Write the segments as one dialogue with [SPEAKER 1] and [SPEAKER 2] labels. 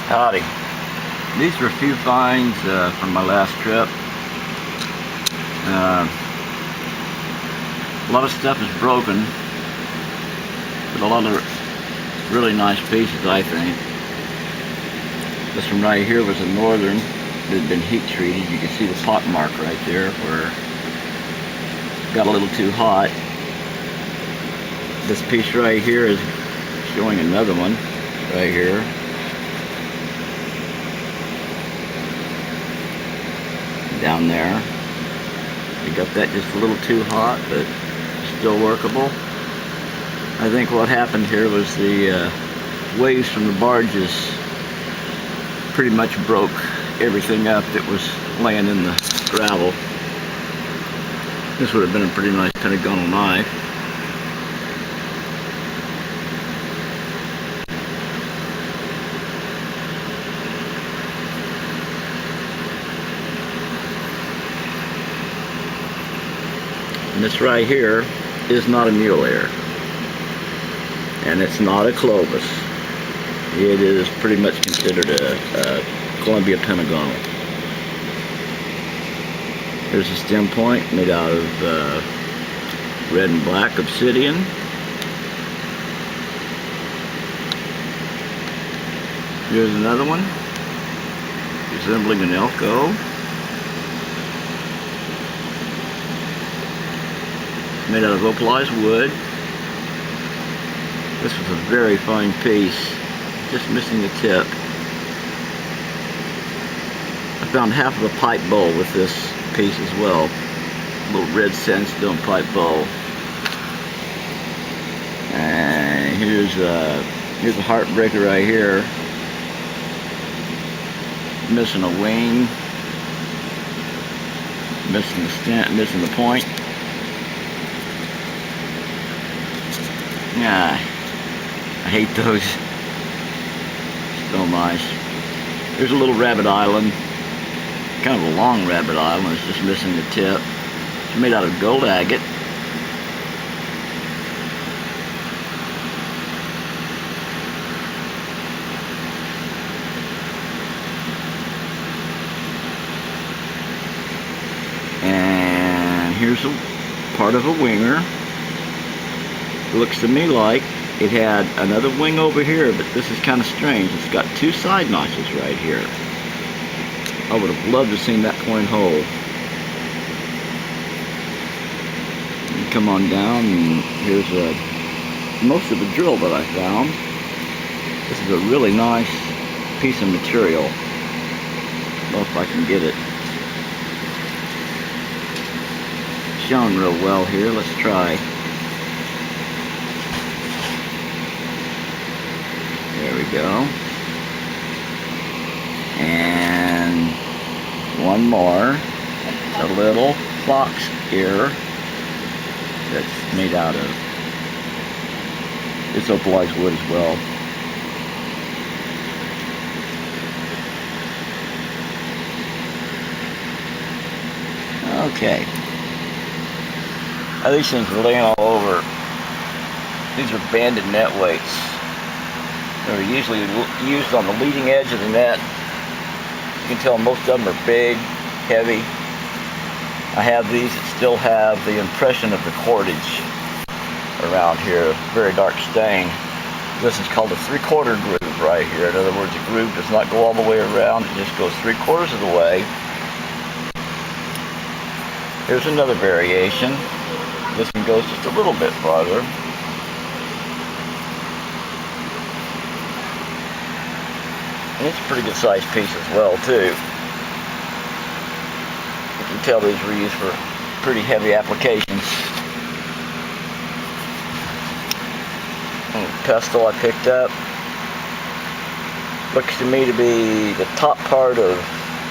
[SPEAKER 1] Howdy. These were a few finds from my last trip. A lot of stuff is broken, but a lot of really nice pieces, I think. This one right here was a northern that had been heat treated. You can see the pot mark right there where it got a little too hot. This piece right here is showing another one right here. Down there. We got that just a little too hot, but still workable. I think what happened here was the waves from the barges pretty much broke everything up that was laying in the gravel. This would have been a pretty nice pentagonal knife. And this right here is not a mule ear, and it's not a Clovis. It is pretty much considered a Columbia pentagonal. Here's a stem point made out of red and black obsidian. Here's another one resembling an Elko. Made out of opalized wood. This was a very fine piece, just missing the tip. I found half of a pipe bowl with this piece as well. A little red sandstone pipe bowl. And here's a heartbreaker right here. Missing a wing. Missing the stent, missing the point. Yeah, I hate those. So nice. Here's a little rabbit island. Kind of a long rabbit island. It's just missing the tip. It's made out of gold agate. And here's a part of a winger. Looks to me like it had another wing over here, but this is kind of strange. It's got two side notches right here. I would have loved to have seen that point hole. And come on down, and here's most of the drill that I found. This is a really nice piece of material. I don't know if I can get it shown real well here. Let's try. There we go. And one more. A little fox ear that's made out of, it's opalized wood as well. Okay. Now, these things were laying all over. These are banded net weights. They're usually used on the leading edge of the net. You can tell most of them are big, heavy. I have these that still have the impression of the cordage around here, very dark stain. This is called a 3/4 groove right here. In other words, the groove does not go all the way around, it just goes 3/4 of the way. Here's another variation. This one goes just a little bit farther. And it's a pretty good sized piece as well, too. You can tell these were used for pretty heavy applications. And the pestle I picked up looks to me to be the top part of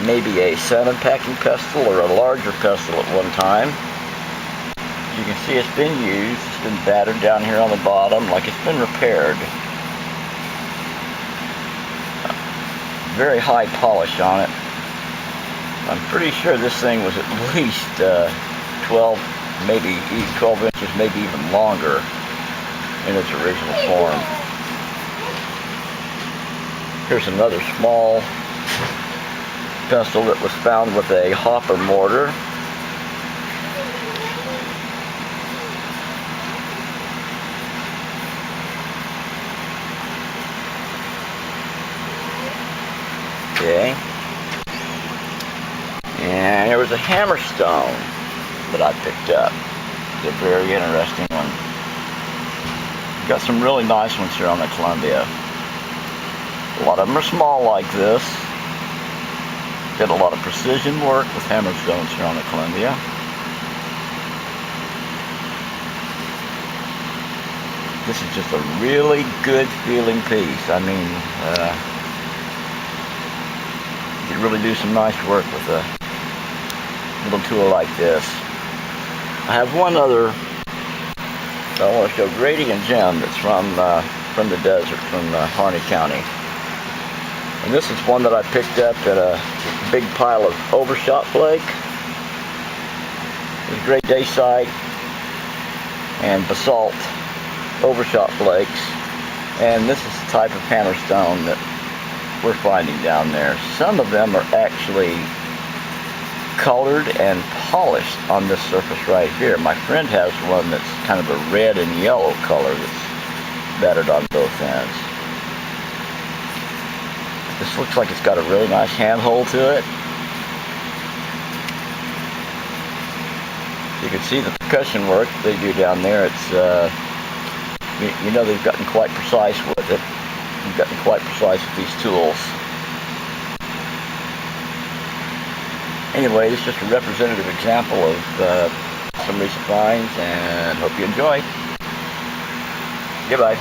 [SPEAKER 1] maybe a salmon packing pestle or a larger pestle at one time. As you can see, it's been used. It's been battered down here on the bottom like it's been repaired. Very high polish on it. I'm pretty sure this thing was at least 12, maybe 12 inches, maybe even longer in its original form. Here's another small pestle that was found with a hopper mortar. Okay. And there was a hammerstone that I picked up. It's a very interesting one. Got some really nice ones here on the Columbia. A lot of them are small like this. Did a lot of precision work with hammerstones here on the Columbia. This is just a really good feeling piece. I mean, you can really do some nice work with a little tool like this. I have one other I want to show, Radiant Gem, that's from the desert, from Harney County. And this is one that I picked up at a big pile of overshot flake. It's a great dacite and basalt overshot flakes. And this is the type of hammerstone that we're finding down there. Some of them are actually colored and polished on this surface right here. My friend has one that's kind of a red and yellow color that's battered on both ends. This looks like it's got a really nice handhold to it. You can see the percussion work they do down there. It's you know, they've gotten quite precise with it. They've gotten quite precise with these tools. Anyway, this is just a representative example of some recent finds, and hope you enjoy. Goodbye.